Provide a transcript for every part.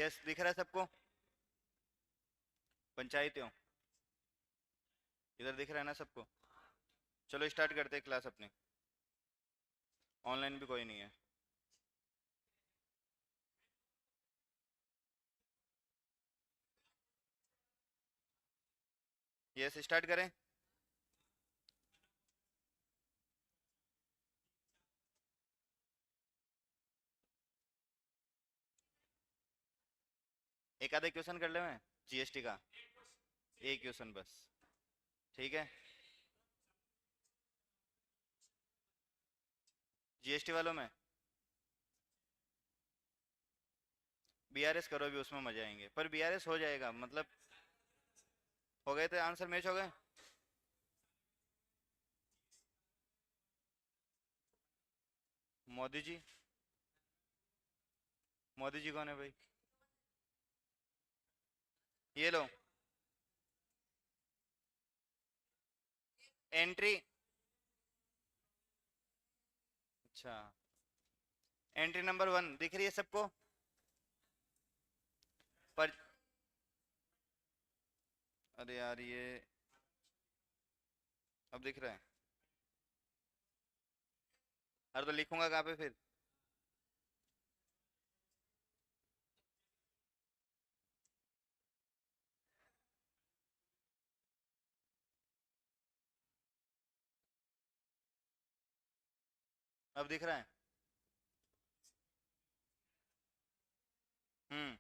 Yes, दिख रहा है सबको? पंचायतियों, इधर दिख रहा है ना सबको? चलो स्टार्ट करते हैं क्लास अपनी। ऑनलाइन भी कोई नहीं है। यस, स्टार्ट करें। एक आधा क्वेश्चन कर ले, मैं जीएसटी का एक क्वेश्चन बस। ठीक है। जीएसटी वालों में बीआरएस करो भी, उसमें मजे आएंगे, पर बीआरएस हो जाएगा मतलब। हो गए थे आंसर, मैच हो गए। मोदी जी। मोदी जी कौन है भाई? ये लो। एंट्री। अच्छा। एंट्री नंबर 1 दिख रही है सबको? पर अरे यार ये, अब दिख रहा है? अरे तो लिखूंगा कहाँ पे फिर? अब दिख रहा है? हम्म।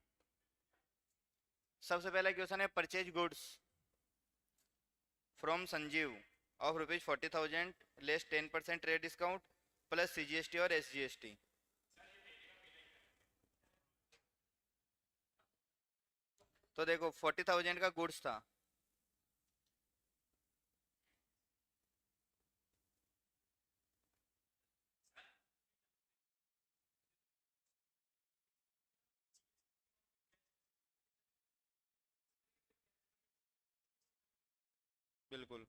सबसे पहला क्वेश्चन है, purchase goods from Sanjeev of rupees 40,000 less 10% trade discount plus CGST और एसजीएसटी। तो देखो 40,000 का गुड्स था। बिल्कुल।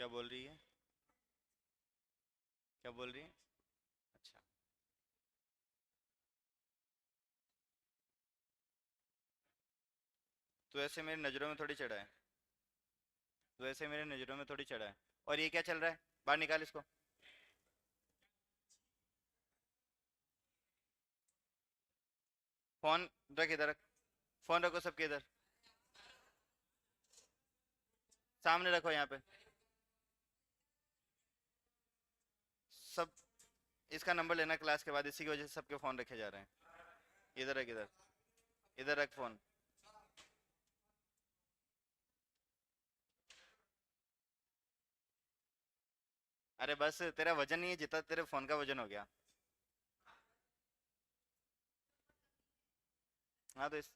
क्या बोल रही है? क्या बोल रही है? अच्छा। तो ऐसे मेरी नज़रों में थोड़ी चढ़ा है। तो ऐसे मेरे नज़रों में थोड़ी चढ़ा है। और ये क्या चल रहा है? बाहर निकाल इसको। फोन रख इधर, रख। फोन रखो सबके इधर, सामने रखो यहाँ पे सब। इसका नंबर लेना क्लास के बाद, इसी की वजह से सबके फ़ोन रखे जा रहे हैं। इधर रख इधर। इधर रख फ़ोन। अरे बस, तेरा वजन नहीं है जितना तेरे फ़ोन का वजन हो गया। हाँ तो इस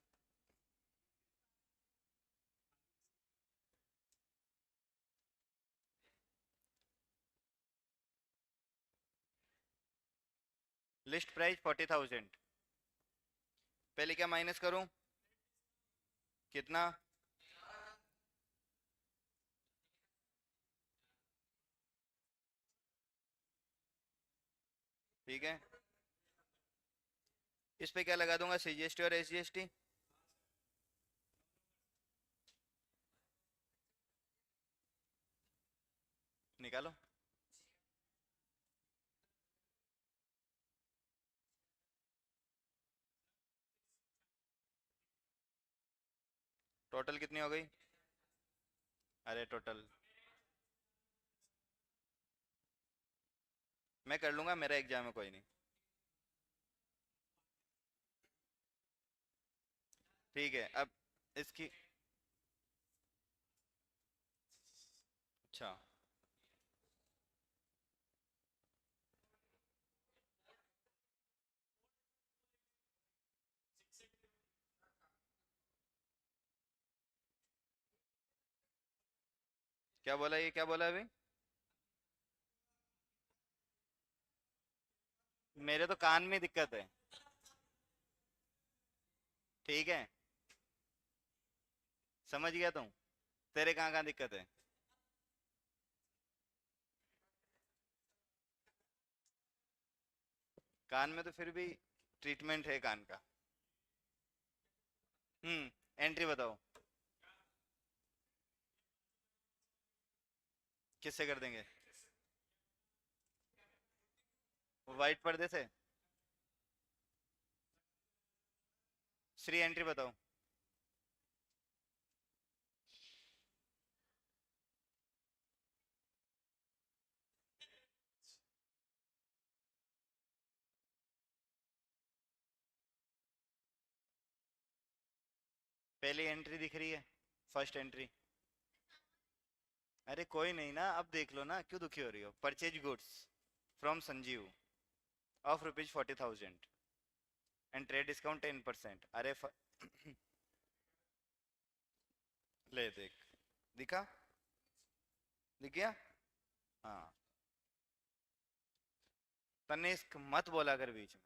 लिस्ट प्राइस 40,000। पहले क्या माइनस करूँ? कितना? ठीक है। इस पे क्या लगा दूंगा? सीजीएसटी और एसजीएसटी। निकालो। टोटल कितनी हो गई? अरे टोटल मैं कर लूंगा, मेरा एग्जाम है, कोई नहीं। ठीक है अब इसकी। अच्छा। क्या बोला? ये क्या बोला अभी? मेरे तो कान में दिक्कत है। ठीक है, समझ गया तुम? तेरे कहाँ कहाँ दिक्कत है? कान में तो फिर भी ट्रीटमेंट है कान का। एंट्री बताओ। किससे कर देंगे? वाइट पर्दे से। श्री एंट्री बताओ। पहली एंट्री दिख रही है, फर्स्ट एंट्री। अरे कोई नहीं ना, अब देख लो ना, क्यों दुखी हो रही हो? Purchase goods from Sanjeev of ₹40,000 and trade discount 10%। अरे ले देख, दिखा? दिख गया? हाँ। तनिष्क मत बोला कर बीच में।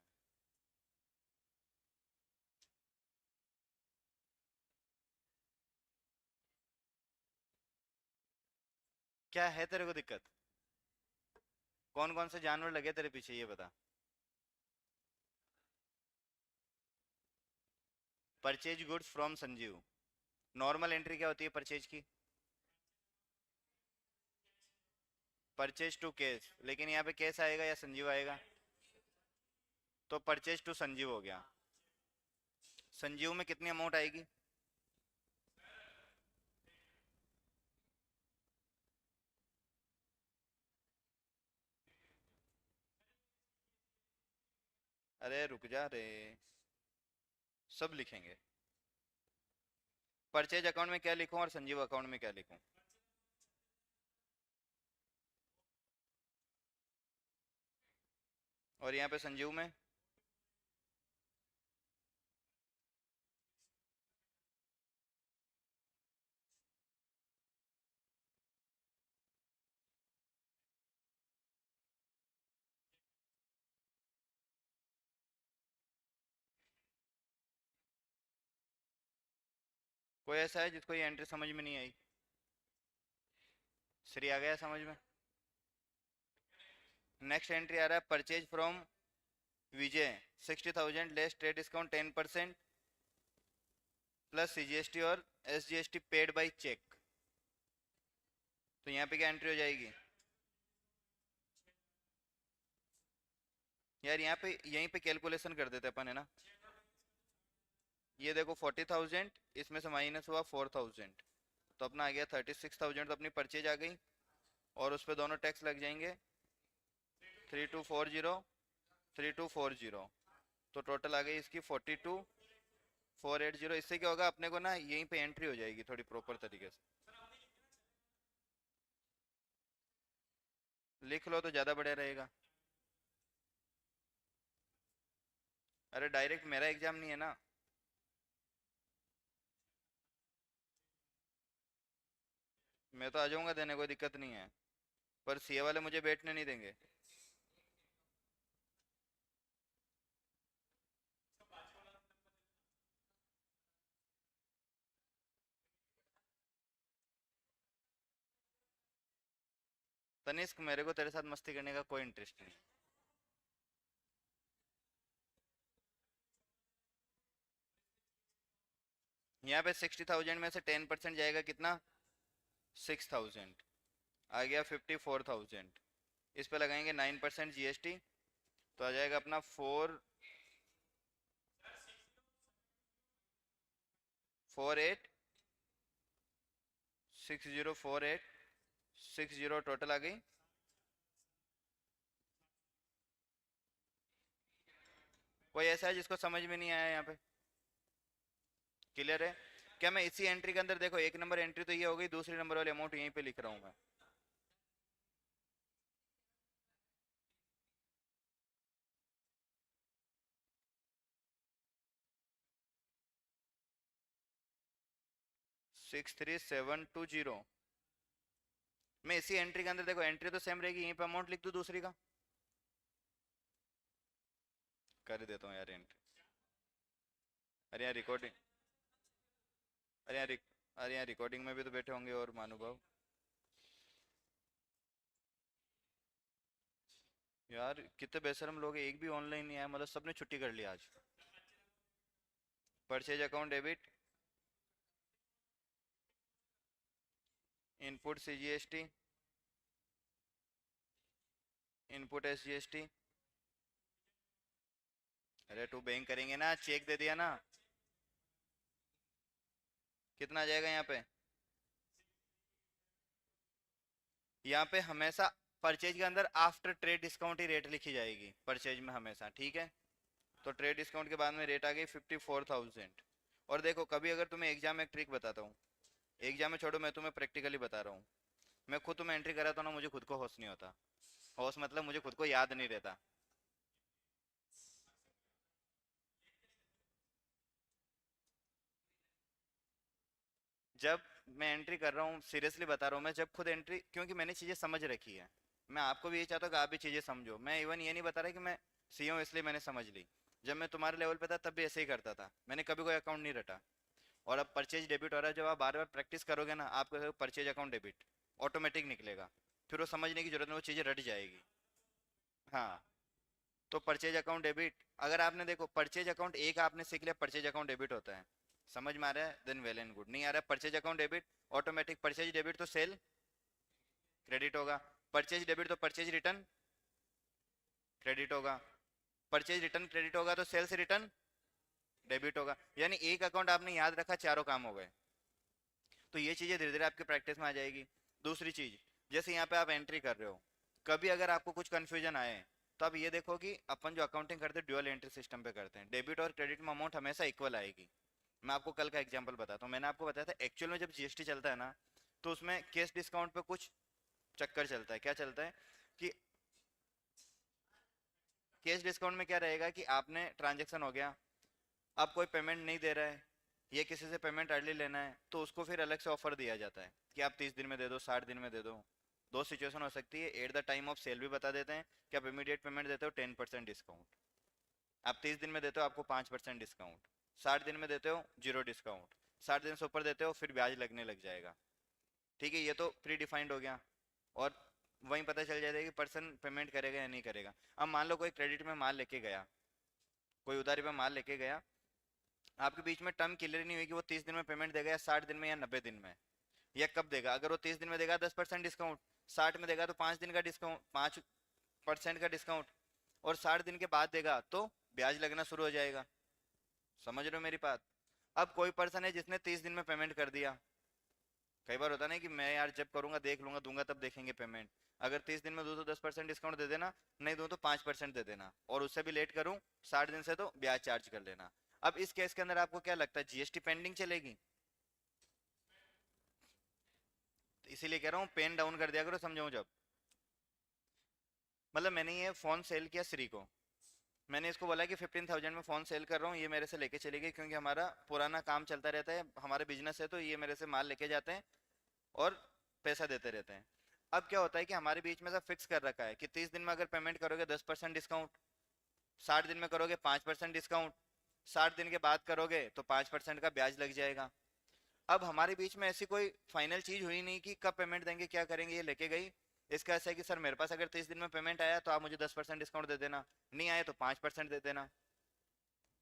क्या है तेरे को दिक्कत? कौन कौन से जानवर लगे तेरे पीछे ये बता। Purchase goods from Sanjeev. Normal entry क्या होती है परचेज की? परचेज टू केस, लेकिन यहाँ पे केस आएगा या संजीव आएगा? तो परचेज टू संजीव हो गया। संजीव में कितनी अमाउंट आएगी? अरे रुक जा रे, सब लिखेंगे। परचेज अकाउंट में क्या लिखूं और संजीव अकाउंट में क्या लिखूं? और यहाँ पे संजीव में? कोई ऐसा है जिसको ये एंट्री समझ में नहीं आई? श्री आ गया समझ में? नेक्स्ट एंट्री आ रहा है purchase from Vijay 60,000 less trade discount 10% plus CGST और एसजीएसटी पेड बाय चेक। तो यहाँ पे क्या एंट्री हो जाएगी? यार यहाँ पे यहीं पे कैलकुलेशन कर देते अपन, है ना? ये देखो 40,000, इसमें से माइनस हुआ 4,000, तो अपना आ गया 36,000। तो अपनी परचेज आ गई और उस पर दोनों टैक्स लग जाएंगे 3240 3240। तो टोटल आ गई इसकी 42,480। इससे क्या होगा अपने को ना, यहीं पे एंट्री हो जाएगी थोड़ी प्रॉपर तरीके से। लिख लो तो ज़्यादा बढ़िया रहेगा। अरे डायरेक्ट मेरा एग्जाम नहीं है ना। मैं तो आ जाऊंगा देने, कोई दिक्कत नहीं है, पर सीए वाले मुझे बैठने नहीं देंगे। तनिष्क मेरे को तेरे साथ मस्ती करने का कोई इंटरेस्ट नहीं। यहाँ पे 60,000 में से 10% जाएगा कितना? 6,000। आ गया 54,000। इस पे लगाएंगे 9% जीएसटी, तो आ जाएगा अपना 4860 टोटल आ गई। कोई ऐसा है जिसको समझ में नहीं आया यहाँ पे? क्लियर है? क्या मैं इसी एंट्री के अंदर, देखो एक नंबर एंट्री तो ये हो गई, दूसरी नंबर वाली अमाउंट यहीं पे लिख रहा हूँ मैं। Six three seven two zero. मैं इसी एंट्री के अंदर, देखो एंट्री तो सेम रहेगी, यहीं पे अमाउंट लिख दूँ दूसरी का। कर देता हूँ यार एंट्री। अरे यार रिकॉर्डिंग, अरे यार अरे यार रिकॉर्डिंग में भी तो बैठे होंगे और महानुभाव। यार कितने बेशरम लोग हैं, एक भी ऑनलाइन नहीं आया, मतलब सबने छुट्टी कर लिया आज। Purchase account debit, input CGST, input SGST. अरे टू बैंक करेंगे ना, चेक दे दिया ना। कितना आ जाएगा यहाँ पे? यहाँ पे हमेशा परचेज के अंदर आफ्टर ट्रेड डिस्काउंट ही रेट लिखी जाएगी परचेज में हमेशा, ठीक है। तो ट्रेड डिस्काउंट के बाद में रेट आ गई 54,000। और देखो कभी अगर तुम्हें एग्जाम में एक ट्रिक बताता हूँ, एग्जाम में छोड़ो, मैं तुम्हें प्रैक्टिकली बता रहा हूँ। मैं खुद तुम्हें एंट्री कराता हूँ ना, मुझे खुद को होश नहीं होता। होश मतलब मुझे खुद को याद नहीं रहता। जब मैं एंट्री कर रहा हूँ, सीरियसली बता रहा हूँ, मैं जब खुद एंट्री, क्योंकि मैंने चीज़ें समझ रखी है। मैं आपको भी ये चाहता हूँ कि आप भी चीज़ें समझो। मैं इवन ये नहीं बता रहा कि मैं सी हूँ इसलिए मैंने समझ ली। जब मैं तुम्हारे लेवल पे था तब भी ऐसे ही करता था, मैंने कभी कोई अकाउंट नहीं रटा। और अब परचेज डेबिट हो रहा है, जब आप बार बार प्रैक्टिस करोगे ना, आपको परचेज अकाउंट डेबिट ऑटोमेटिक निकलेगा। फिर वो समझने की जरूरत नहीं, वो चीज़ें रट जाएगी। हाँ। तो परचेज अकाउंट डेबिट, अगर आपने देखो परचेज अकाउंट एक आपने सीख लिया, परचेज अकाउंट डेबिट होता है। समझ में आ रहा है? Then well and good. नहीं आ रहा है purchase account debit, automatic purchase debit तो सेल क्रेडिट होगा, परचेज डेबिट तो परचेज रिटर्न क्रेडिट होगा, परचेज रिटर्न क्रेडिट होगा तो सेल्स रिटर्न डेबिट होगा। यानी एक अकाउंट आपने याद रखा, चारों काम हो गए। तो ये चीजें धीरे धीरे आपके प्रैक्टिस में आ जाएगी। दूसरी चीज, जैसे यहाँ पे आप एंट्री कर रहे हो, कभी अगर आपको कुछ कंफ्यूजन आए, तो आप ये देखो कि अपन जो अकाउंटिंग करते हैं ड्यूअल एंट्री सिस्टम पे करते हैं, डेबिट और क्रेडिट में अमाउंट हमेशा इक्वल आएगी। मैं आपको कल का एग्जांपल बताता हूँ। मैंने आपको बताया था एक्चुअल में जब जीएसटी चलता है ना, तो उसमें केस डिस्काउंट पे कुछ चक्कर चलता है। क्या चलता है कि केस डिस्काउंट में क्या रहेगा कि आपने ट्रांजेक्शन हो गया, अब कोई पेमेंट नहीं दे रहा है, ये किसी से पेमेंट अर्ली लेना है, तो उसको फिर अलग से ऑफर दिया जाता है कि आप 30 दिन में दे दो, 60 दिन में दे दो। दो सिचुएशन हो सकती है, at the time of sale भी बता देते हैं कि आप इमीडिएट पेमेंट देते हो 10% डिस्काउंट, आप 30 दिन में देते हो आपको 5% डिस्काउंट, 60 दिन में देते हो जीरो डिस्काउंट, 60 दिन से ऊपर देते हो फिर ब्याज लगने लग जाएगा। ठीक है, ये तो प्री डिफाइंड हो गया। और वहीं पता चल जाता है कि पर्सन पेमेंट करेगा या नहीं करेगा। अब मान लो कोई क्रेडिट में माल लेके गया, कोई उधारी पे माल लेके गया, आपके बीच में टर्म क्लियर नहीं हुई कि वो 30 दिन में पेमेंट देगा या 60 दिन में या 90 दिन में, या कब देगा। अगर वो 30 दिन में देगा 10% डिस्काउंट, 60 में देगा तो 5 दिन का डिस्काउंट, 5% का डिस्काउंट, और 60 दिन के बाद देगा तो ब्याज लगना शुरू हो जाएगा। समझ रहे हो मेरी बात? अब कोई पर्सन है जिसने 30 दिन में पेमेंट कर दिया, कई बार होता नहीं कि मैं यार जब करूंगा देख लूंगा, दूंगा तब देखेंगे पेमेंट। अगर 30 दिन में दूँ तो 10% डिस्काउंट दे देना, नहीं दूँ तो 5% दे देना, और उससे भी लेट करूँ 60 दिन से तो ब्याज चार्ज कर लेना। अब इस केस के अंदर आपको क्या लगता है, जीएसटी पेंडिंग चलेगी? तो इसीलिए कह रहा हूँ पेन डाउन कर दिया करो, समझाऊं जब। मतलब मैंने ये फोन सेल किया श्री को, मैंने इसको बोला कि 15,000 में फ़ोन सेल कर रहा हूँ, ये मेरे से लेके चली गई, क्योंकि हमारा पुराना काम चलता रहता है, हमारा बिजनेस है, तो ये मेरे से माल लेके जाते हैं और पैसा देते रहते हैं। अब क्या होता है कि हमारे बीच में सब फिक्स कर रखा है कि 30 दिन में अगर पेमेंट करोगे 10% डिस्काउंट, 60 दिन में करोगे 5% डिस्काउंट, 60 दिन के बाद करोगे तो 5% का ब्याज लग जाएगा। अब हमारे बीच में ऐसी कोई फाइनल चीज हुई नहीं कि कब पेमेंट देंगे, क्या करेंगे, ये लेके गई। इसका ऐसा है कि सर मेरे पास अगर 30 दिन में पेमेंट आया तो आप मुझे 10% डिस्काउंट दे देना, नहीं आए तो 5% दे देना।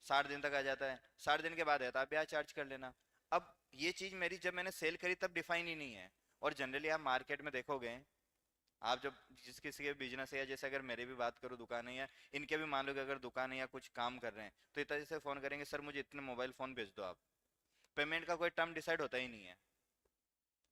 60 दिन तक आ जाता है, 60 दिन के बाद है तो आप ब्याज चार्ज कर लेना। अब ये चीज मेरी जब मैंने सेल करी तब डिफाइन ही नहीं है। और जनरली आप मार्केट में देखोगे, आप जब जिस किसी के बिजनेस है, या जैसे अगर मेरी भी बात करूँ दुकान है, या इनके भी मान लो कि अगर दुकान है या कुछ काम कर रहे हैं, तो इतना जैसे फोन करेंगे सर मुझे इतने मोबाइल फोन भेज दो आप। पेमेंट का कोई टर्म डिसाइड होता ही नहीं है।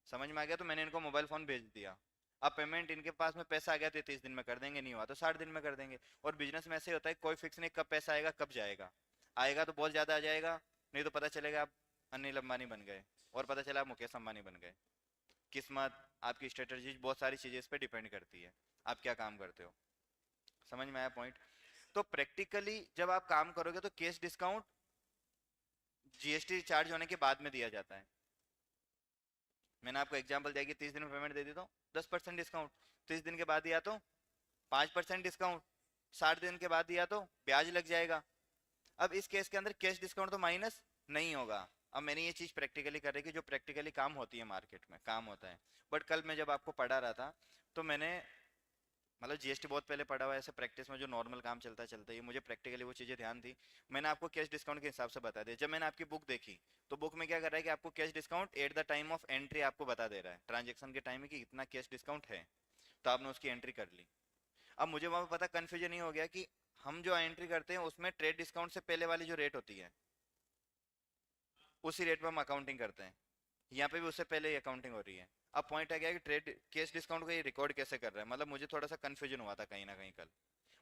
समझ में आ गया? तो मैंने इनको मोबाइल फोन भेज दिया, अब पेमेंट इनके पास में पैसा आ गया तो ये 30 दिन में कर देंगे, नहीं हुआ तो 60 दिन में कर देंगे। और बिजनेस में ऐसे ही होता है, कोई फिक्स नहीं कब पैसा आएगा कब जाएगा। आएगा तो बहुत ज्यादा आ जाएगा, नहीं तो पता चलेगा आप अनिल अंबानी बन गए, और पता चला आप मुकेश अंबानी बन गए। किस्मत, आपकी स्ट्रेटजी, बहुत सारी चीजें इस पर डिपेंड करती है आप क्या काम करते हो। समझ में आया पॉइंट? तो प्रैक्टिकली जब आप काम करोगे तो केस डिस्काउंट जीएसटी चार्ज होने के बाद में दिया जाता है। मैंने आपको एग्जांपल दिया कि 30 दिन में पेमेंट दे दी तो 10% डिस्काउंट, 30 दिन के बाद दिया तो 5% डिस्काउंट, 60 दिन के बाद दिया तो ब्याज लग जाएगा। अब इस केस के अंदर कैश डिस्काउंट तो माइनस नहीं होगा। अब मैंने ये चीज प्रैक्टिकली कर रही कि जो प्रैक्टिकली काम होती है मार्केट में काम होता है। बट कल मैं जब आपको पढ़ा रहा था, तो मैंने मतलब जीएसटी बहुत पहले पढ़ा हुआ है, ऐसे प्रैक्टिस में जो नॉर्मल काम चलता चलता है, मुझे प्रैक्टिकली वो चीज़ें ध्यान थी। मैंने आपको कैश डिस्काउंट के हिसाब से बता दिया। जब मैंने आपकी बुक देखी तो बुक में क्या कर रहा है कि आपको cash discount at the time of entry आपको बता दे रहा है, ट्रांजेक्शन के टाइम में कि इतना कैश डिस्काउंट है, तो आपने उसकी एंट्री कर ली। अब मुझे वहाँ पे पता कन्फ्यूजन ये हो गया कि हम जो एंट्री करते हैं उसमें ट्रेड डिस्काउंट से पहले वाली जो रेट होती है उसी रेट पर हम अकाउंटिंग करते हैं, यहाँ पे भी उससे पहले ही अकाउंटिंग हो रही है। अब पॉइंट आ गया कि ट्रेड केस डिस्काउंट को ये रिकॉर्ड कैसे कर रहा है, मतलब मुझे थोड़ा सा कंफ्यूजन हुआ था कहीं ना कहीं कल।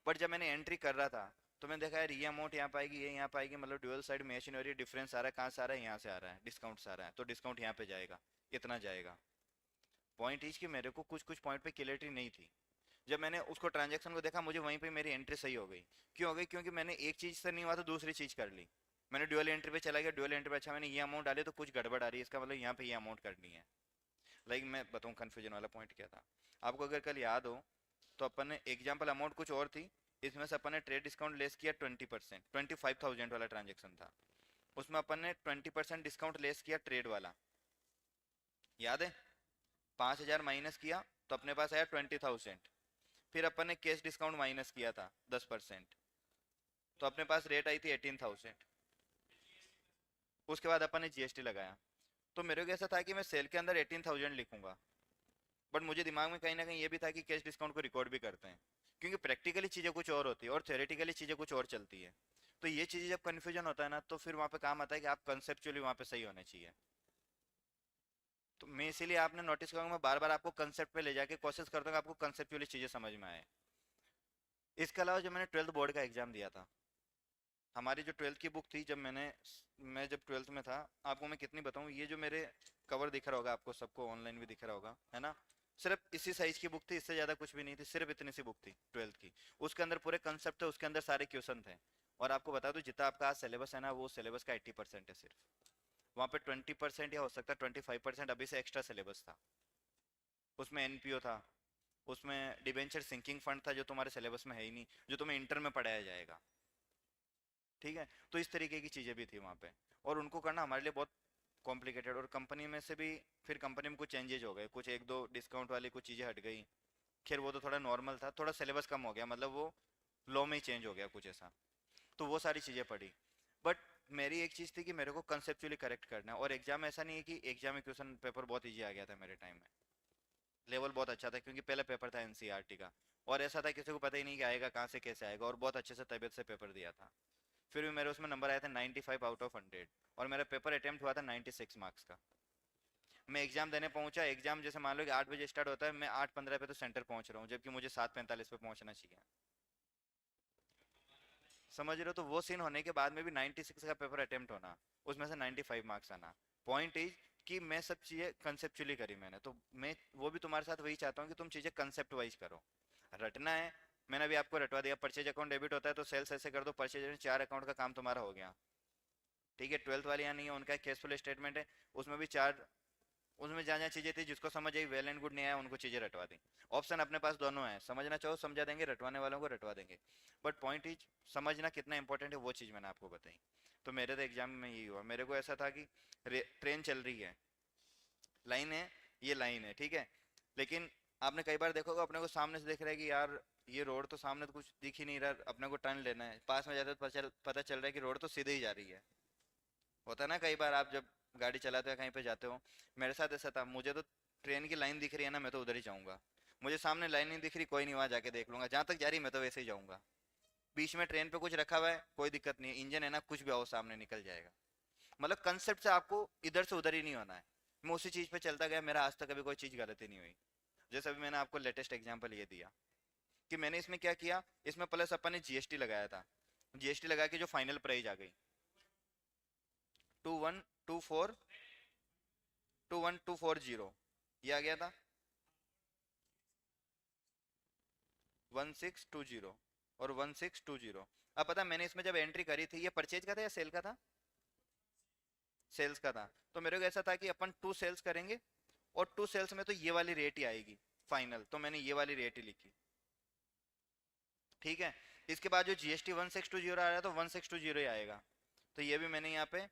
बट जब मैंने एंट्री कर रहा था तो मैंने देखा यार ये अमाउंट यहाँ पाएगी, ये यहाँ पाएगी, मतलब ड्यूअल साइड मैच हो रही है, डिफरेंस आ रहा है, कहाँ से आ रहा है, यहाँ से आ रहा है, डिस्काउंट से आ रहा है, तो डिस्काउंट यहाँ पे जाएगा, इतना जाएगा। पॉइंट इज कि मेरे को कुछ कुछ पॉइंट पे क्लियरिटी नहीं थी। जब मैंने उसको ट्रांजेक्शन को देखा मुझे वहीं पे मेरी एंट्री सही हो गई। क्यों हो गई? क्योंकि मैंने एक चीज से नहीं हुआ तो दूसरी चीज कर ली। मैंने ड्यूअल एंट्री पे चला गया, ड्यूअल एंट्री पे अच्छा मैंने ये अमाउंट डाली तो कुछ गड़बड़ आ रही है, इसका मतलब यहाँ पे ये अमाउंट करनी है। मैं बताऊँ कन्फ्यूजन वाला पॉइंट क्या था आपको, अगर कल याद हो तो अपन ने एग्जाम्पल अमाउंट कुछ और थी, इसमें से अपन ने ट्रेड डिस्काउंट लेस किया 20%, 25,000 वाला ट्रांजेक्शन था, उसमें अपन ने 20% डिस्काउंट लेस किया ट्रेड वाला, याद है? 5,000 माइनस किया तो अपने पास आया 20,000। फिर अपन ने कैश डिस्काउंट माइनस किया था 10%, तो अपने पास रेट आई थी 18,000। उसके बाद अपन ने जीएसटी लगाया, तो मेरे को ऐसा था कि मैं सेल के अंदर 18,000 लिखूंगा, बट मुझे दिमाग में कहीं ना कहीं ये भी था कि कैश डिस्काउंट को रिकॉर्ड भी करते हैं, क्योंकि प्रैक्टिकली चीज़ें कुछ और होती है और थ्योरेटिकली चीज़ें कुछ और चलती है। तो ये चीज़ें जब कन्फ्यूजन होता है ना तो फिर वहाँ पे काम आता है कि आप कंसेप्चुअली वहाँ पे सही होने चाहिए। तो मैं इसीलिए आपने नोटिस करूंगा मैं बार बार आपको कंसेप्ट पे ले जाके कोशिश करता हूँ आपको कंसेप्चुअली चीज़ें समझ में आए। इसके अलावा जब मैंने 12th बोर्ड का एग्जाम दिया था, हमारी जो 12th की बुक थी, मैं जब 12th में था, आपको मैं कितनी बताऊं, ये जो मेरे कवर दिख रहा होगा आपको सबको, ऑनलाइन भी दिख रहा होगा है ना, सिर्फ इसी साइज की बुक थी, इससे ज़्यादा कुछ भी नहीं थी, सिर्फ इतनी सी बुक थी 12th की। उसके अंदर पूरे कंसेप्ट थे, उसके अंदर सारे क्वेश्चन थे। और आपको बता दूं जितना आपका आज सिलेबस है ना वो सिलेबस का 80% है सिर्फ, वहाँ पे 20% या हो सकता है 25% अभी से एक्स्ट्रा सिलेबस था। उसमें एनपीओ था, उसमें डिबेंचर सिंकिंग फंड था जो तुम्हारे सिलेबस में है ही नहीं, जो तुम्हें इंटर में पढ़ाया जाएगा। ठीक है, तो इस तरीके की चीज़ें भी थी वहाँ पे, और उनको करना हमारे लिए बहुत कॉम्प्लिकेटेड। और कंपनी में से भी फिर कंपनी में कुछ चेंजेज हो गए, कुछ एक दो डिस्काउंट वाली कुछ चीज़ें हट गई। खैर वो तो थोड़ा नॉर्मल था, थोड़ा सिलेबस कम हो गया, मतलब वो लॉ में ही चेंज हो गया कुछ ऐसा, तो वो सारी चीज़ें पढ़ी। बट मेरी एक चीज़ थी कि मेरे को कंसेप्चुअली करेक्ट करना है, और एग्जाम ऐसा नहीं है कि एग्जाम में क्वेश्चन पेपर बहुत ईजी आ गया था मेरे टाइम में, लेवल बहुत अच्छा था क्योंकि पहला पेपर था एनसीईआरटी का, और ऐसा था किसी को पता ही नहीं कि आएगा कहाँ से कैसे आएगा, और बहुत अच्छे से तबियत से पेपर दिया था। फिर भी मेरे उसमें नंबर आया था 95 आउट ऑफ 100, और मेरा पेपर अटेम्प्ट हुआ था 96 मार्क्स का। मैं एग्जाम देने पहुंचा, एग्जाम जैसे मान लो कि 8 बजे स्टार्ट होता है, मैं 8:15 पे तो सेंटर पहुंच रहा हूँ, जबकि मुझे 7:45 पे पहुंचना चाहिए। समझ रहे हो? तो वो सीन होने के बाद में भी 96 का पेपर अटेम्प्ट होना, उसमें से 95 मार्क्स आना। पॉइंट इज कि मैं सब चीज़ें कंसेप्चुअली करी मैंने, तो मैं वो भी तुम्हारे साथ वही चाहता हूँ कि तुम चीज़ें कंसेप्ट वाइज करो। रटना है, मैंने अभी आपको रटवा दिया, परचेज अकाउंट डेबिट होता है तो सेल्स ऐसे कर दो, परचेज में 4 अकाउंट का काम तुम्हारा हो गया। ठीक है, 12th वाले यहाँ नहीं है, उनका एक कैश फ्लो स्टेटमेंट है, उसमें भी 4, उसमें जहाँ जहाँ चीज़ें थी जिसको समझ आई वेल एंड गुड, नहीं आया उनको चीज़ें रटवा दी। ऑप्शन अपने पास दोनों है, समझना चाहो समझा देंगे, रटवाने वालों को रटवा देंगे। बट पॉइंट इज समझना कितना इंपॉर्टेंट है वो चीज़ मैंने आपको बताई। तो मेरे तो एग्जाम में यही हुआ, मेरे को ऐसा था कि ट्रेन चल रही है, लाइन है, ये लाइन है, ठीक है, लेकिन आपने कई बार देखोगे अपने को सामने से देख रहा है कि यार ये रोड तो सामने तो कुछ दिख ही नहीं रहा, अपने को टर्न लेना है, पास में जाते तो पता चल रहा है कि रोड तो सीधे ही जा रही है। होता है ना कई बार आप जब गाड़ी चलाते हो कहीं पे जाते हो, मेरे साथ ऐसा था, मुझे तो ट्रेन की लाइन दिख रही है ना मैं तो उधर ही जाऊंगा, मुझे सामने लाइन नहीं दिख रही कोई नहीं, वहां जाके देख लूंगा, जहां तक जा रही मैं तो वैसे ही जाऊंगा। बीच में ट्रेन पे कुछ रखा हुआ है कोई दिक्कत नहीं है, इंजन है ना, कुछ भी आओ सामने निकल जाएगा। मतलब कंसेप्ट से आपको इधर से उधर ही नहीं होना है। मैं उसी चीज पे चलता गया, मेरा आज तक कभी कोई चीज गलत ही नहीं हुई। जैसे अभी मैंने आपको लेटेस्ट एग्जाम्पल ये दिया कि मैंने इसमें क्या किया, इसमें प्लस अपन ने जीएसटी लगाया था, जीएसटी लगा के जो फाइनल प्राइस आ गई 2124, 21240, ये आ गया था 1620 और 1620। अब पता मैंने इसमें जब एंट्री करी थी, ये परचेज का था या सेल का था? सेल्स का था। तो मेरे को ऐसा था कि अपन 2 सेल्स करेंगे, और 2 सेल्स में तो ये वाली रेट ही आएगी फाइनल, तो मैंने ये वाली रेट ही लिखी। ठीक है, इसके बाद जो जीएसटी 1620 आ रहा है तो 1620 ही आएगा, तो ये भी मैंने यहाँ पे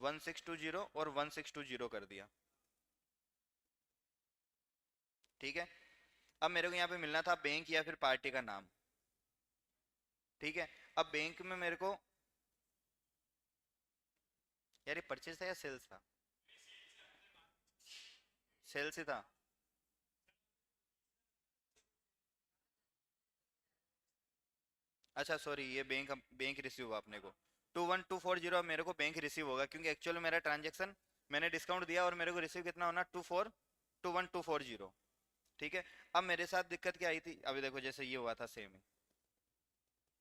1620 और 1620 कर दिया। ठीक है, अब मेरे को यहाँ पे मिलना था बैंक या फिर पार्टी का नाम, ठीक है। अब बैंक में मेरे को, यार ये परचेज था या सेल्स था? सेल्स ही था। अच्छा सॉरी, ये बैंक बैंक रिसीव हुआ अपने को 21240, मेरे को बैंक रिसीव होगा क्योंकि एक्चुअल मेरा ट्रांजेक्शन मैंने डिस्काउंट दिया और मेरे को रिसीव कितना होना 2121240, ठीक है। अब मेरे साथ दिक्कत क्या आई थी, अभी देखो जैसे ये हुआ था सेम ही,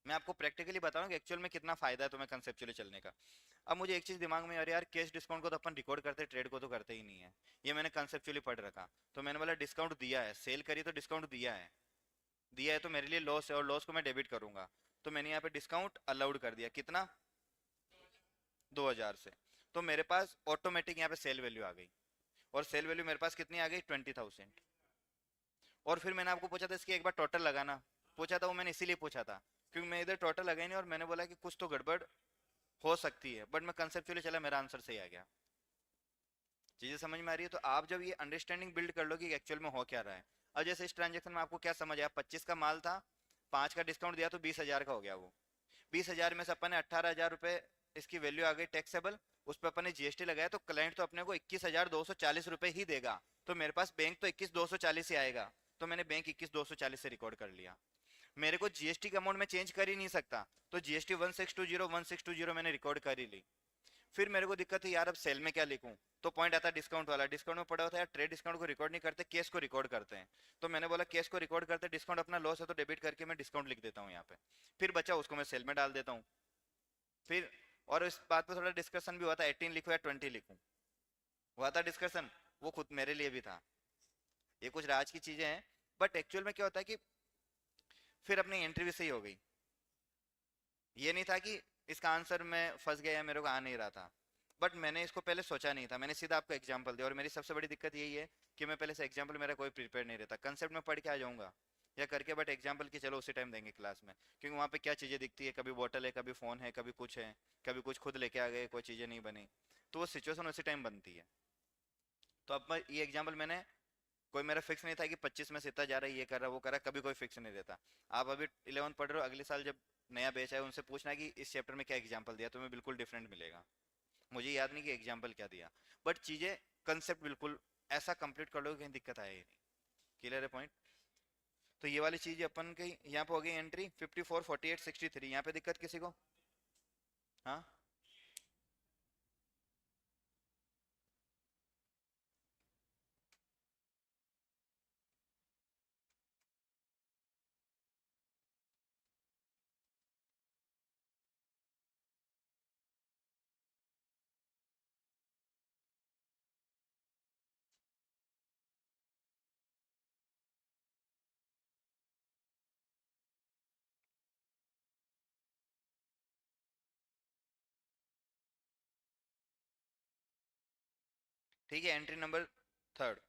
मैं आपको प्रैक्टिकली बताऊं कि एक्चुअल में कितना फायदा है तुम्हें कंसेप्चुअली चलने का। अब मुझे एक चीज दिमाग में, अरे यार कैश डिस्काउंट को तो अपन रिकॉर्ड करते, ट्रेड को तो करते ही नहीं है, ये मैंने कंसेप्चुअली पढ़ रखा। तो मैंने बोला डिस्काउंट दिया है, सेल करी तो डिस्काउंट दिया है, दिया है तो मेरे लिए लॉस है और लॉस को मैं डेबिट करूंगा। तो मैंने यहाँ पे डिस्काउंट अलाउड कर दिया, कितना, 2000 से। तो मेरे पास ऑटोमेटिक यहाँ पे सेल वैल्यू आ गई, और सेल वैल्यू मेरे पास कितनी आ गई, 20,000। और फिर मैंने आपको पूछा था इसकी एक बार टोटल लगाना, पूछा था वो मैंने इसीलिए पूछा था क्योंकि मैं इधर टोटल लगाई नहीं और मैंने बोला कि कुछ तो गड़बड़ हो सकती है, बट मैं कंसेप्चुअली चला, मेरा आंसर सही आ गया। चीजें समझ में आ रही है? तो आप जब ये अंडरस्टैंडिंग बिल्ड कर लो कि एक्चुअल में हो क्या रहा है। अब जैसे इस ट्रांजेक्शन में आपको क्या समझ आया, 25 का माल था, 5 का डिस्काउंट दिया तो 20,000 का हो गया वो। 20,000 में से अपन ने 18,000 रुपए इसकी वैल्यू आ गई टैक्सेबल, उस पर अपन ने जीएसटी लगाया, तो क्लाइंट तो अपने को 21,240 रुपए ही देगा। तो मेरे पास बैंक तो 21,240 ही आएगा, तो मैंने बैंक 21,240 से रिकॉर्ड कर लिया। मेरे को जीएसटी का अमाउंट में चेंज कर ही नहीं सकता, तो जीएसटी 1620 मैंने रिकॉर्ड कर ही ली। फिर मेरे को दिक्कत है यार, अब सेल में क्या लिखूं, तो पॉइंट आता है डिस्काउंट वाला, डिस्काउंट में पड़ा होता है यार, ट्रेड डिस्काउंट को रिकॉर्ड नहीं करते, केस को रिकॉर्ड करते हैं। तो मैंने बोला केस को रिकॉर्ड करते, डिस्काउंट अपना लॉस है तो डेबिट करके मैं डिस्काउंट लिख देता हूँ यहाँ पे, फिर बचा उसको मैं सेल में डाल देता हूँ। फिर और इस बात पे थोड़ा डिस्कशन भी हुआ था, 18 लिखूं या 20 लिखूं, हुआ था डिस्कशन, वो खुद मेरे लिए भी था। ये कुछ राज की चीजें हैं, बट एक्चुअल में क्या होता है कि फिर अपनी एंट्री भी सही हो गई। ये नहीं था कि इसका आंसर मैं फंस गया या मेरे को आ नहीं रहा था, बट मैंने इसको पहले सोचा नहीं था, मैंने सीधा आपको एग्जांपल दिया। और मेरी सबसे बड़ी दिक्कत यही है कि मैं पहले से एग्जांपल मेरा कोई प्रिपेयर नहीं रहता, कंसेप्ट में पढ़ के आ जाऊंगा या करके, बट एग्जांपल की चलो उसी टाइम देंगे क्लास में, क्योंकि वहाँ पे क्या चीज़ें दिखती है, कभी बॉटल है, कभी फ़ोन है, कभी कुछ है, कभी कुछ खुद लेके आ गए, कोई चीज़ें नहीं बनी, तो वो सिचुएशन उसी टाइम बनती है। तो अब ये एग्जाम्पल मैंने, कोई मेरा फिक्स नहीं था कि 25 में से इतना जा रहा है, ये कर रहा है, वो कर रहा है, कभी कोई फिक्स नहीं रहता। आप अभी 11th पढ़ रहे हो, अगले साल जब नया बैच आए उनसे पूछना है कि इस चैप्टर में क्या एग्जाम्पल दिया, तुम्हें बिल्कुल डिफरेंट मिलेगा। मुझे याद नहीं कि एग्जाम्पल क्या दिया, बट चीजें कंसेप्ट बिल्कुल ऐसा कंप्लीट कर लो कहीं दिक्कत आए ही नहीं। क्लियर है पॉइंट? तो ये वाली चीज अपन की यहाँ पे हो गई एंट्री 54, 48, 63, यहाँ पे दिक्कत किसी को? हाँ, ठीक है, entry number third.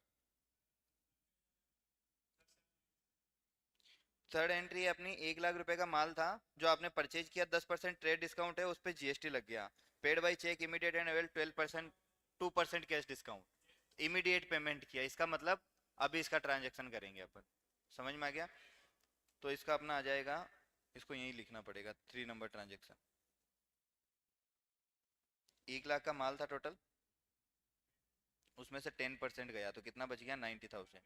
Third entry है अपनी, 1 लाख रुपए का माल था जो आपने परचेज किया, 10% ट्रेड डिस्काउंट है, उस पर जीएसटी लग गया। Paid by cheque immediate and avail 12%, 2% cash discount, immediate payment किया, इसका मतलब अभी इसका ट्रांजेक्शन करेंगे अपन। समझ में आ गया? तो इसका अपना आ जाएगा, इसको यही लिखना पड़ेगा, 3 नंबर ट्रांजेक्शन। 1 लाख का माल था टोटल, उसमें से 10% गया तो कितना बच गया, 90,000।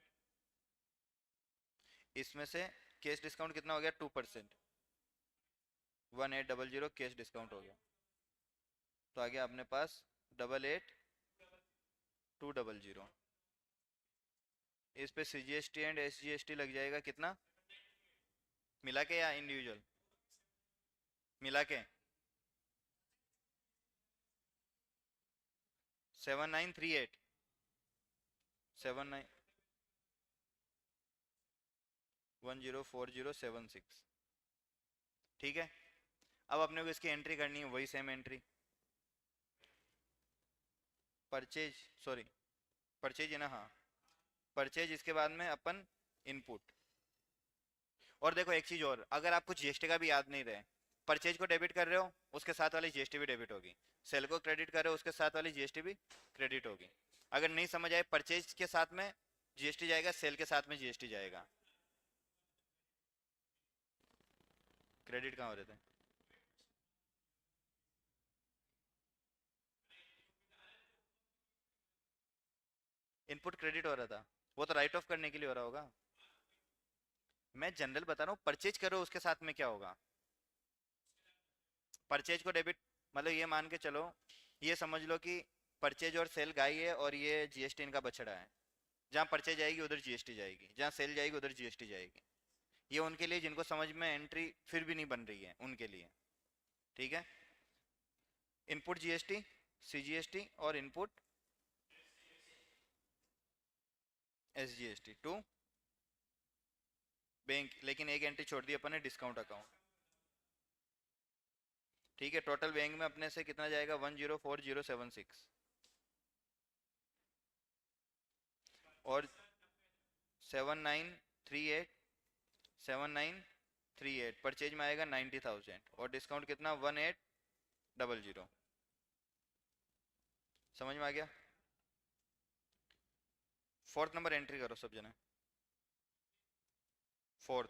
इसमें से कैश डिस्काउंट कितना हो गया, 2%, 1800 कैश डिस्काउंट हो गया, तो आ गया अपने पास 88,200। इस पे सीजीएसटी एंड एसजीएसटी लग जाएगा कितना, मिला के या इंडिविजुअल? मिला के 7938, 79104076, ठीक है। अब अपने को इसकी एंट्री करनी है, वही same entry, purchase, sorry purchase है ना, हाँ परचेज, इसके बाद में अपन इनपुट। और देखो एक चीज और, अगर आपको जीएसटी का भी याद नहीं रहे, परचेज को डेबिट कर रहे हो उसके साथ वाली जीएसटी भी डेबिट होगी, सेल को क्रेडिट कर रहे हो उसके साथ वाली जीएसटी भी क्रेडिट होगी। अगर नहीं समझ आए, परचेज के साथ में जीएसटी जाएगा, सेल के साथ में जीएसटी जाएगा। क्रेडिट कहाँ हो रहे थे? इनपुट क्रेडिट हो रहा था, वो तो राइट ऑफ करने के लिए हो रहा होगा। मैं जनरल बता रहा हूँ, परचेज करो उसके साथ में क्या होगा। परचेज को डेबिट, मतलब ये मान के चलो, ये समझ लो कि परचेज और सेल गाय है और ये जीएसटी इनका बछड़ा है। जहाँ परचेज जाएगी उधर जीएसटी जाएगी, जहाँ सेल जाएगी उधर जीएसटी जाएगी। ये उनके लिए जिनको समझ में एंट्री फिर भी नहीं बन रही है उनके लिए। ठीक है, इनपुट जीएसटी, सीजीएसटी और इनपुट एसजीएसटी टू बैंक। लेकिन एक एंट्री छोड़ दी अपन ने, डिस्काउंट अकाउंट। ठीक है, टोटल बैंक में अपने से कितना जाएगा? 104076। और 7938 परचेज में आएगा 90,000 और डिस्काउंट कितना? 1800। समझ में आ गया? फोर्थ नंबर एंट्री करो सब जने। फोर्थ,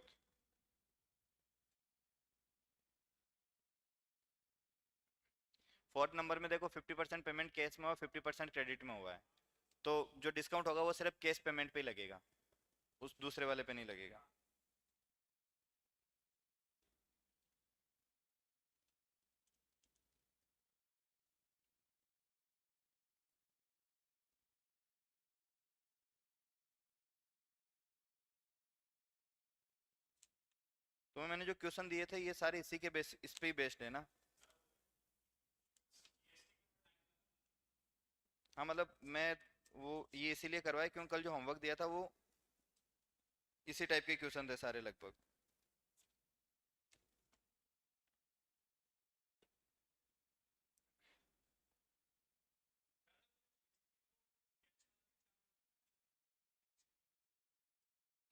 फोर्थ नंबर में देखो 50% पेमेंट कैश में और 50% क्रेडिट में हुआ है। तो जो डिस्काउंट होगा वो सिर्फ कैश पेमेंट पे ही लगेगा, उस दूसरे वाले पे नहीं लगेगा। तो मैंने जो क्वेश्चन दिए थे ये सारे इसी के बेस, इस पे ही बेस्ड है ना। हाँ मतलब मैं वो ये इसीलिए करवाया क्योंकि कल जो होमवर्क दिया था वो इसी टाइप के क्वेश्चन थे सारे लगभग।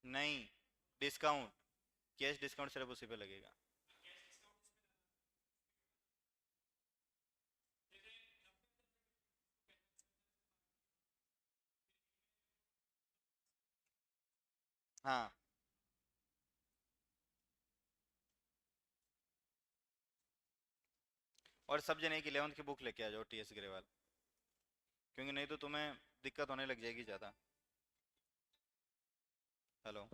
नहीं, डिस्काउंट, कैश डिस्काउंट सिर्फ उसी पे लगेगा। हाँ, और सब जने की 11th की बुक लेके आ जाओ टीएस ग्रेवाल, क्योंकि नहीं तो तुम्हें दिक्कत होने लग जाएगी ज़्यादा। हेलो,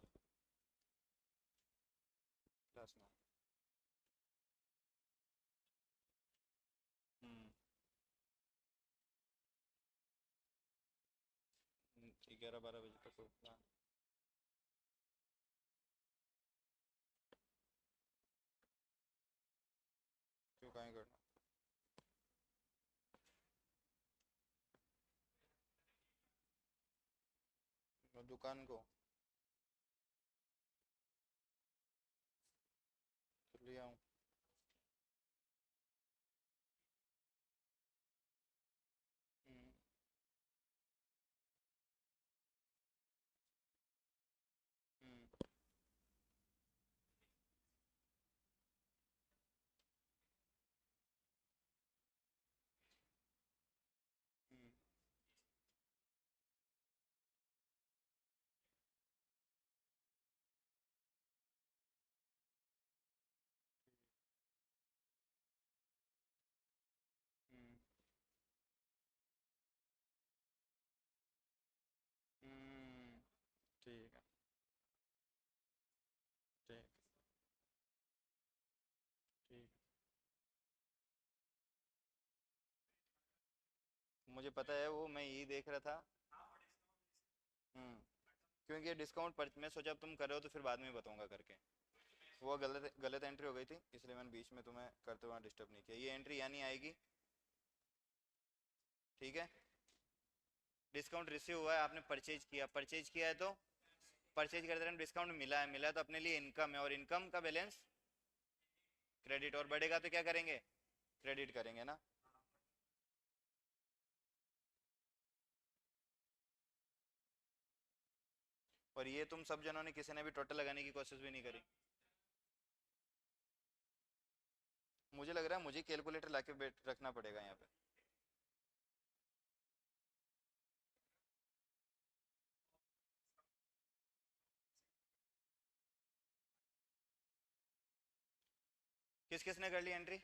क्लास में। 11-12 बजे तक होगा। क्यों, कहाँ करना? दुकान को तो ले आऊँ। हम्म, हम्म, हम्म, हम्म, हम्म, ठीक है, ठीक, ठीक। मुझे पता है, वो मैं यही देख रहा था। हम्म, क्योंकि ये डिस्काउंट पर मैं सोचा अब तुम कर रहे हो तो फिर बाद में बताऊंगा करके। वो गलत गलत एंट्री हो गई थी, इसलिए मैंने बीच में तुम्हें करते हुए डिस्टर्ब नहीं किया। ये एंट्री यानी आएगी। ठीक है, डिस्काउंट रिसीव हुआ है, आपने परचेज किया, परचेज किया है तो परचेज करते टाइम डिस्काउंट मिला है, मिला है तो अपने लिए इनकम है, और इनकम का बैलेंस क्रेडिट, और बढ़ेगा तो क्या करेंगे? क्रेडिट करेंगे ना। और ये तुम सब जनों ने किसी ने भी टोटल लगाने की कोशिश भी नहीं करी। मुझे लग रहा है मुझे कैलकुलेटर लाके बैठ रखना पड़ेगा यहाँ पे। किस किसने कर ली एंट्री?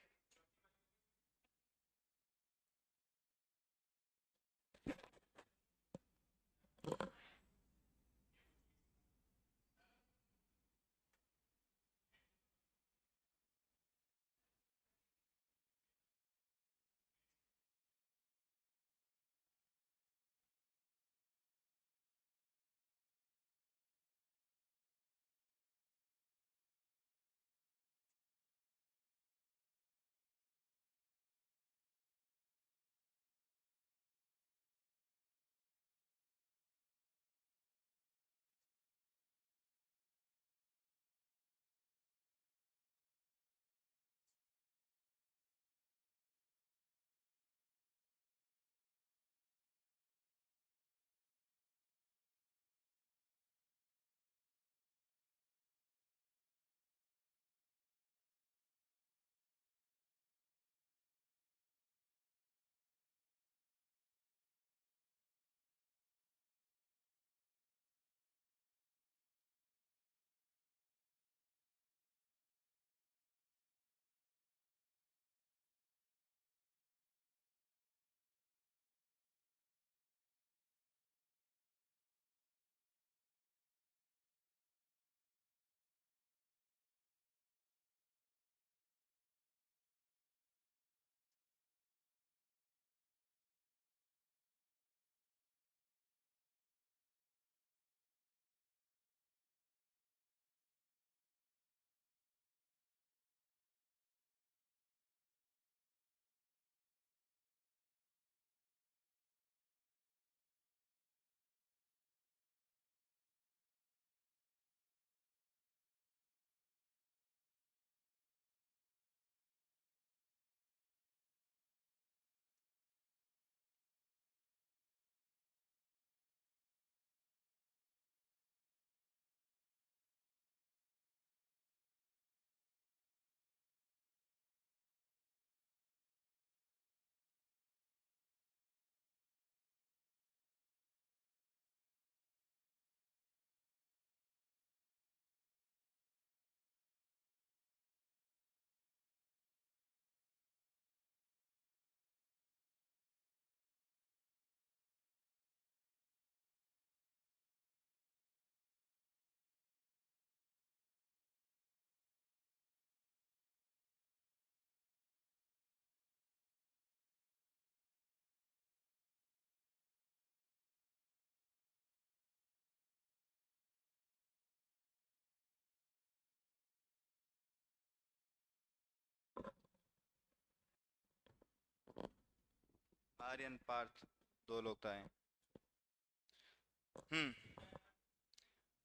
आर्यन पार्थ, दो लोग तो आए।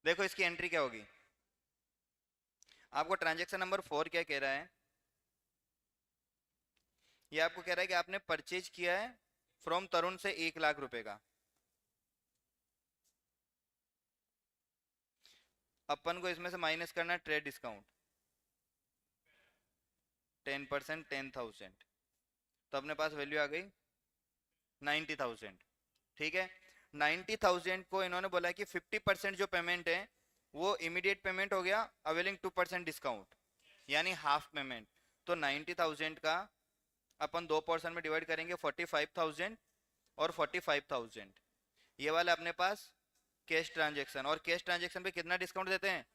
देखो इसकी एंट्री क्या होगी। आपको ट्रांजैक्शन नंबर 4 क्या कह रहा है? ये आपको कह रहा है कि आपने परचेज किया है फ्रॉम तरुण से 1 लाख रुपए का। अपन को इसमें से माइनस करना है ट्रेड डिस्काउंट 10%, 10,000। तो अपने पास वैल्यू आ गई 90,000। ठीक है, 90,000 को इन्होंने बोला कि 50% जो पेमेंट है वो इमीडिएट पेमेंट हो गया, अवेलिंग 2% डिस्काउंट, यानी हाफ पेमेंट। तो 90,000 का अपन दो पोर्शन में डिवाइड करेंगे, 45,000 और 45,000। ये वाला अपने पास कैश ट्रांजेक्शन, और कैश ट्रांजेक्शन पे कितना डिस्काउंट देते हैं?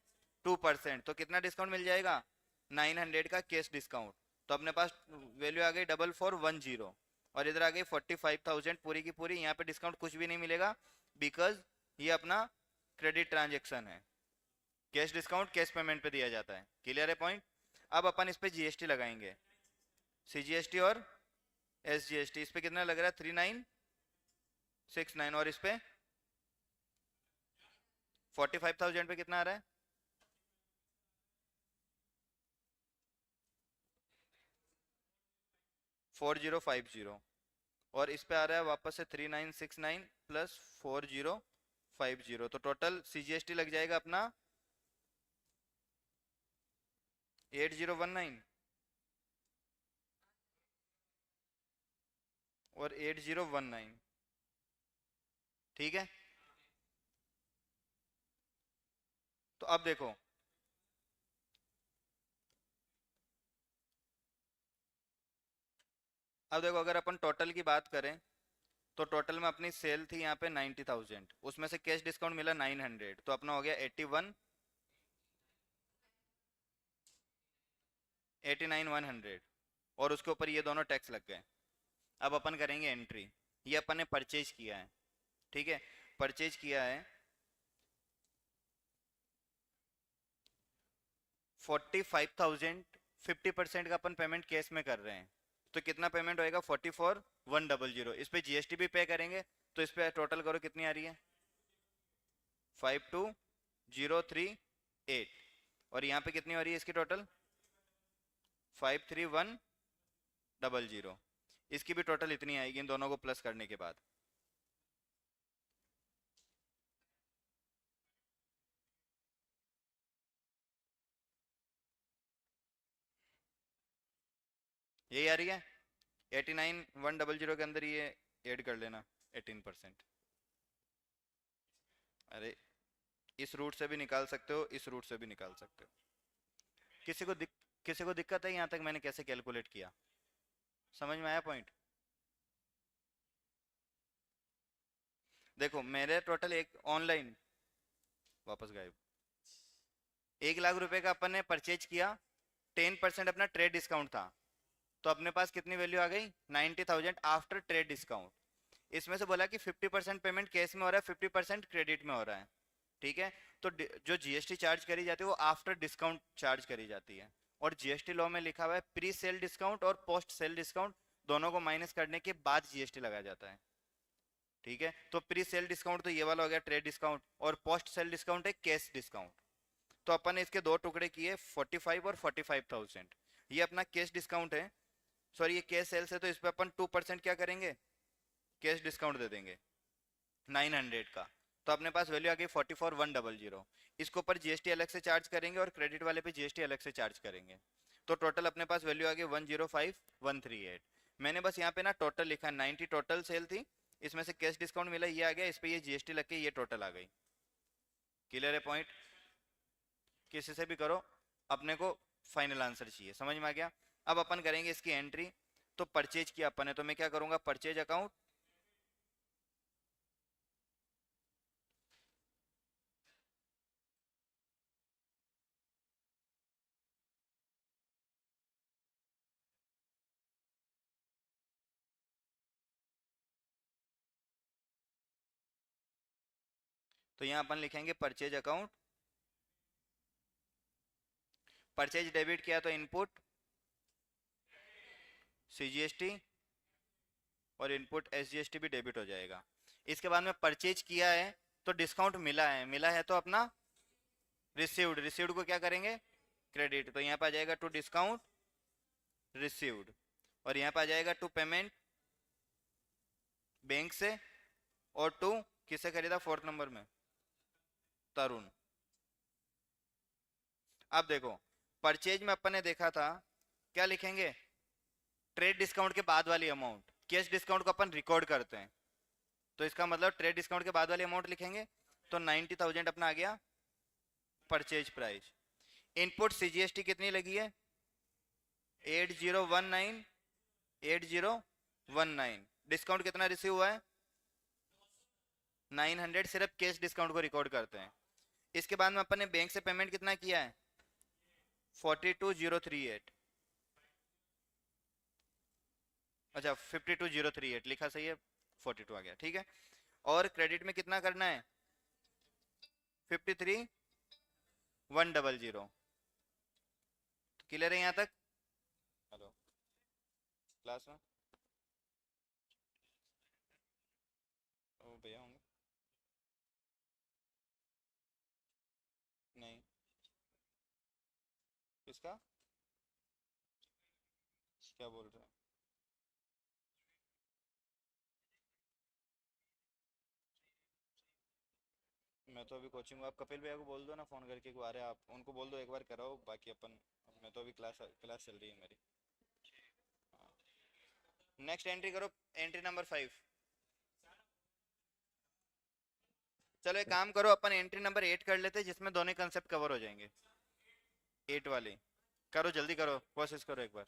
2%। तो कितना डिस्काउंट मिल जाएगा? 900 का कैश डिस्काउंट। तो अपने पास वैल्यू आ गई 4410, और इधर आ गई 45,000 पूरी की पूरी। यहाँ पे डिस्काउंट कुछ भी नहीं मिलेगा, बिकॉज ये अपना क्रेडिट ट्रांजेक्शन है। कैश डिस्काउंट कैश पेमेंट पे दिया जाता है। क्लियर है पॉइंट? अब अपन इस पे जीएसटी लगाएंगे, सीजीएसटी और एसजीएसटी। इस पे कितना लग रहा है? 3969। और इस पे 45,000 पे कितना आ रहा है? 4050। और इस पे आ रहा है वापस से 3969 प्लस 4050। तो टोटल सीजीएसटी लग जाएगा अपना 8019 और 8019। ठीक है, तो अब देखो अब देखो अगर अपन टोटल की बात करें तो टोटल में अपनी सेल थी यहाँ पे 90,000, उसमें से कैश डिस्काउंट मिला 900, तो अपना हो गया 81, 89,100, और उसके ऊपर ये दोनों टैक्स लग गए। अब अपन करेंगे एंट्री। ये अपन ने परचेज किया है, ठीक है, परचेज किया है 45,000, 50% का अपन पेमेंट कैश में कर रहे हैं, तो कितना पेमेंट होएगा 44,100। इस पे जीएसटी भी पे करेंगे, तो इस पे टोटल करो कितनी आ रही है 52,038, और यहाँ पे कितनी हो रही है इसकी टोटल 53,100। इसकी भी टोटल इतनी आएगी इन दोनों को प्लस करने के बाद। यही आ रही है 89,100 के अंदर ये ऐड कर लेना 18%। अरे इस रूट से भी निकाल सकते हो, इस रूट से भी निकाल सकते हो। किसी को किसी को दिक्कत है यहाँ तक मैंने कैसे कैलकुलेट किया? समझ में आया पॉइंट? देखो मेरे टोटल एक ऑनलाइन वापस गायब 1 लाख रुपए का अपन ने परचेज किया, 10% अपना ट्रेड डिस्काउंट था, तो अपने पास कितनी वैल्यू आ गई 90,000 आफ्टर ट्रेड डिस्काउंट। इसमें से बोला कि 50% पेमेंट कैश में हो रहा है, 50% क्रेडिट में हो रहा है, ठीक है। तो जो जीएसटी चार्ज करी जाती है वो आफ्टर डिस्काउंट चार्ज करी जाती है, और जीएसटी लॉ में लिखा हुआ है प्री सेल डिस्काउंट और पोस्ट सेल डिस्काउंट दोनों को माइनस करने के बाद जीएसटी लगाया जाता है, ठीक है। तो प्री सेल डिस्काउंट तो ये वाला हो गया ट्रेड डिस्काउंट, और पोस्ट सेल डिस्काउंट है कैश डिस्काउंट। तो अपन ने इसके दो टुकड़े किए 45 और 45,000। ये अपना कैश डिस्काउंट है, सॉरी ये कैश सेल्स है, तो इस पे अपन 2% क्या करेंगे कैश डिस्काउंट दे देंगे 900 का, तो अपने पास वैल्यू आ गई 44,100। इसके ऊपर जीएसटी अलग से चार्ज करेंगे और क्रेडिट वाले पे जीएसटी अलग से चार्ज करेंगे, तो टोटल अपने पास वैल्यू आ गई 105,138। मैंने बस यहाँ पे ना टोटल लिखा है 90 टोटल सेल थी, इसमें से कैश डिस्काउंट मिला ये आ गया, इस पे ये जीएसटी लग के ये टोटल आ गई। क्लियर है पॉइंट? किसी से भी करो, अपने को फाइनल आंसर चाहिए। समझ में आ गया? अब अपन करेंगे इसकी एंट्री। तो परचेज किया अपन ने, तो मैं क्या करूंगा परचेज अकाउंट, तो यहाँ अपन लिखेंगे परचेज अकाउंट। परचेज डेबिट किया तो इनपुट सीजीएसटी और इनपुट एसजीएसटी भी डेबिट हो जाएगा। इसके बाद में परचेज किया है तो डिस्काउंट मिला है, मिला है तो अपना रिसीव्ड, रिसीव्ड को क्या करेंगे क्रेडिट, तो यहाँ पे आ जाएगा टू डिस्काउंट रिसीव्ड, और यहाँ पे आ जाएगा टू पेमेंट बैंक से, और टू किसे खरीदा 4th नंबर में तरुण। अब देखो परचेज में अपन ने देखा था क्या लिखेंगे ट्रेड डिस्काउंट के बाद वाली अमाउंट, कैश डिस्काउंट को अपन रिकॉर्ड करते हैं, तो इसका मतलब ट्रेड डिस्काउंट के बाद वाली अमाउंट लिखेंगे, तो 90,000 अपना आ गया परचेज प्राइस। इनपुट सीजीएसटी कितनी लगी है 8019, 8019। डिस्काउंट कितना रिसीव हुआ है 900, सिर्फ कैश डिस्काउंट को रिकॉर्ड करते हैं। इसके बाद में अपन ने बैंक से पेमेंट कितना किया है 42,038, अच्छा 52,038 लिखा सही है, 42 आ गया, ठीक है। और क्रेडिट में कितना करना है 53,100। क्लियर है यहाँ तक? हेलो क्लास में ओ भैया होंगे नहीं, किसका क्या बोल रहे हैं? मैं तो अभी कोचिंग, आप कपिल भैया को बोल दो ना फोन करके आ रहे आप उनको बोल दो एक बार कराओ, बाकी अपन, मैं तो अभी क्लास क्लास चल रही है मेरी। नेक्स्ट एंट्री करो, एंट्री नंबर 5। चलो एक काम करो अपन एंट्री नंबर 8 कर लेते हैं जिसमें दोनों कंसेप्ट कवर हो जाएंगे। 8 वाली करो, जल्दी करो, कोशिश करो एक बार।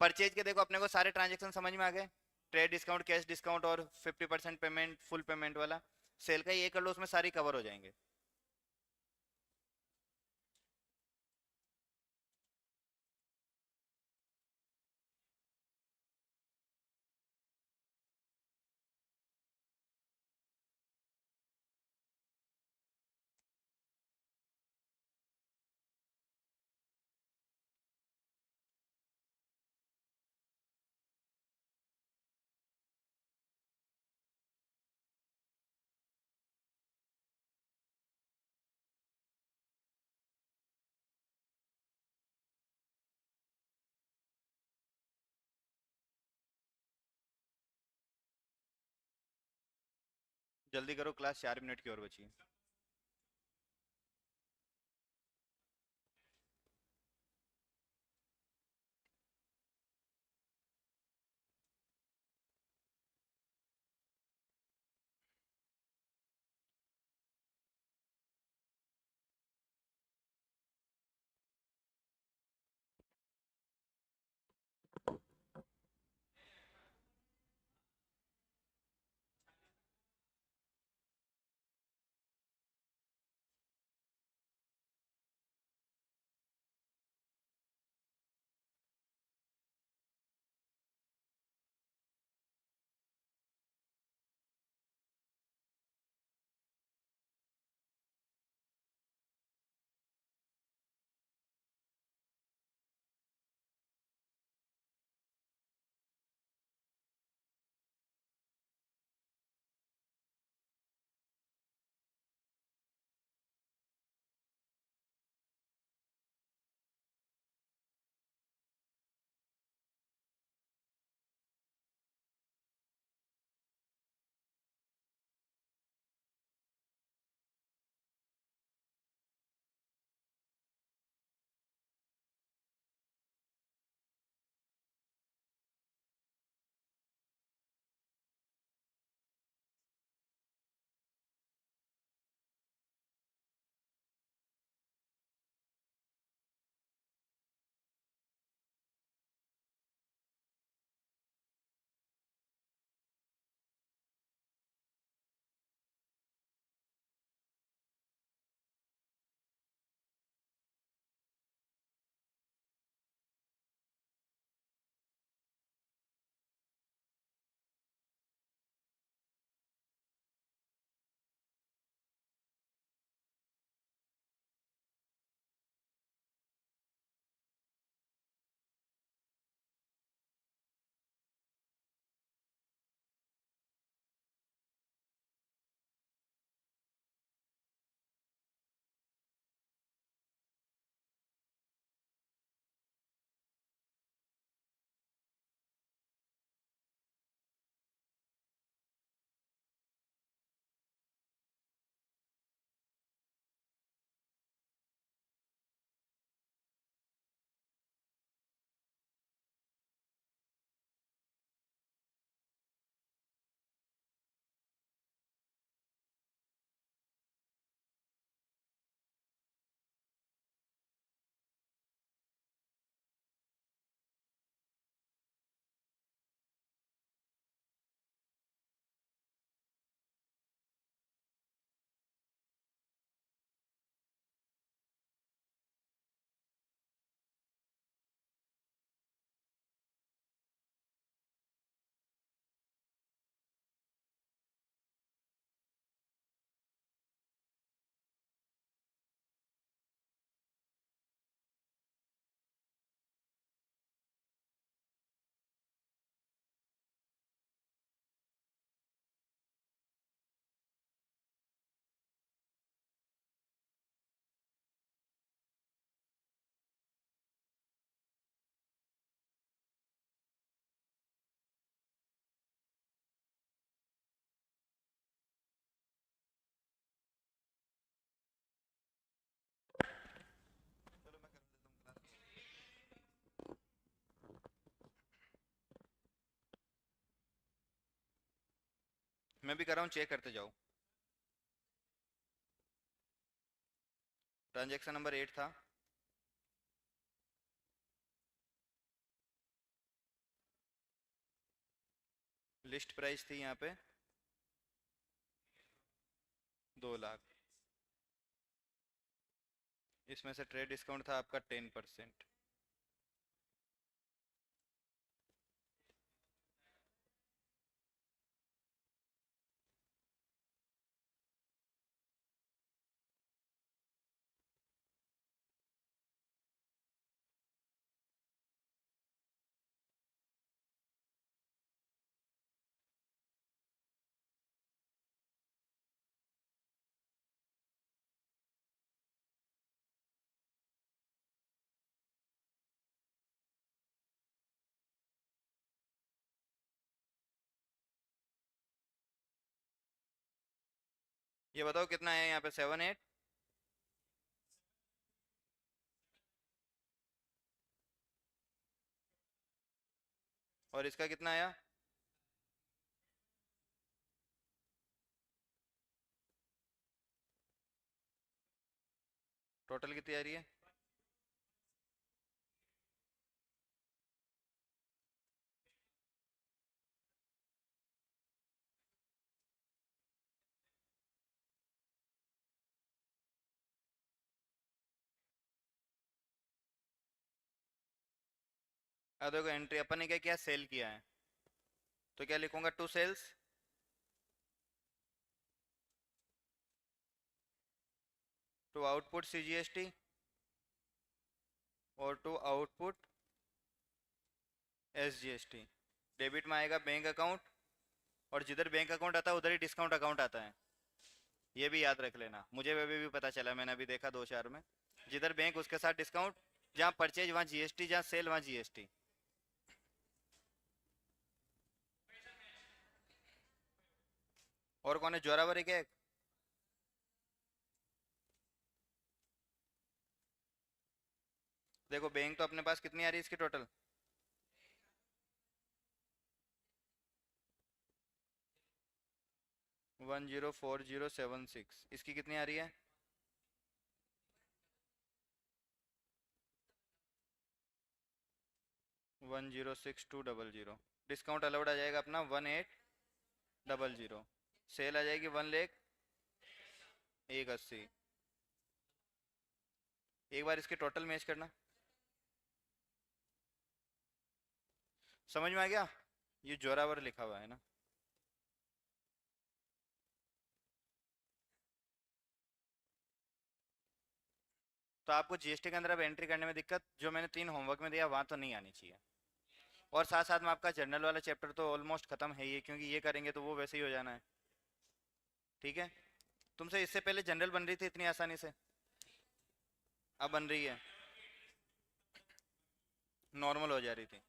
परचेज के देखो अपने को सारे ट्रांजेक्शन समझ में आ गए, ट्रेड डिस्काउंट, कैश डिस्काउंट और 50% पेमेंट, फुल पेमेंट वाला। सेल का ये कर लो, उसमें सारी कवर हो जाएंगे। जल्दी करो, क्लास 4 मिनट की और बची है। मैं भी कर रहा हूँ, चेक करते जाओ। ट्रांजेक्शन नंबर 8 था। लिस्ट प्राइस थी यहाँ पे 2 लाख, इसमें से ट्रेड डिस्काउंट था आपका 10%। ये बताओ कितना है यहाँ पे, 7 8? और इसका कितना आया? टोटल कितनी आ रही है? अब देखो एंट्री अपन ने क्या किया, सेल किया है, तो क्या लिखूंगा, to sales, to output CGST और टू आउटपुट SGST। डेबिट में आएगा बैंक अकाउंट, और जिधर बैंक अकाउंट आता है उधर ही डिस्काउंट अकाउंट आता है, ये भी याद रख लेना। मुझे अभी भी पता चला, मैंने अभी देखा 2 4 में, जिधर बैंक उसके साथ डिस्काउंट, जहाँ परचेज वहाँ GST, जहाँ सेल वहाँ GST। और कौन है, जोरावर है क्या एक? देखो बैंक तो अपने पास कितनी आ रही है इसकी टोटल, 104076। इसकी कितनी आ रही है? 106200। डिस्काउंट अलाउड आ जाएगा अपना 1800। सेल आ जाएगी 1,01,80। एक बार इसके टोटल मैच करना, समझ में आ गया? ये जोरावर लिखा हुआ है ना। तो आपको GST के अंदर अब एंट्री करने में दिक्कत, जो मैंने 3 होमवर्क में दिया वहाँ तो नहीं आनी चाहिए। और साथ साथ में आपका जर्नल वाला चैप्टर तो ऑलमोस्ट खत्म है ये, क्योंकि ये करेंगे तो वो वैसे ही हो जाना है। ठीक है, तुमसे इससे पहले जनरल बन रही थी इतनी आसानी से, अब बन रही है, नॉर्मल हो जा रही थी।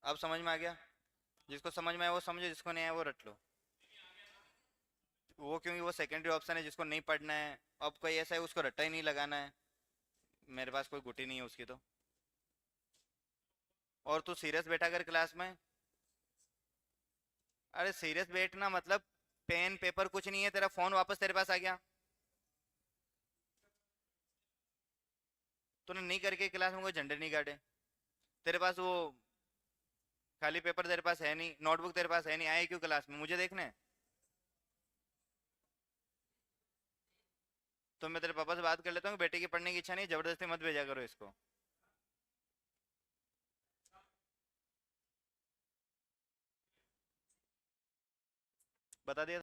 अब समझ में आ गया? जिसको समझ में आया वो समझो, जिसको नहीं आया वो रट लो। वो क्योंकि वो सेकेंडरी ऑप्शन है, जिसको नहीं पढ़ना है, अब कोई ऐसा है उसको रट्टा ही नहीं लगाना है, मेरे पास कोई गुटी नहीं है उसकी तो। और तू सीरियस बैठा कर क्लास में, अरे सीरियस बैठना मतलब पेन पेपर कुछ नहीं है, तेरा फोन वापस तेरे पास आ गया, तूने नहीं करके क्लास में कोई झंडे नहीं गाड़े, तेरे पास वो खाली पेपर तेरे पास है नहीं, नोटबुक तेरे पास है नहीं, आए क्यों क्लास में, मुझे देखने? तो मैं तेरे पापा से बात कर लेता हूँ, बेटे की पढ़ने की इच्छा नहीं, जबरदस्ती मत भेजा करो इसको। बता दिया।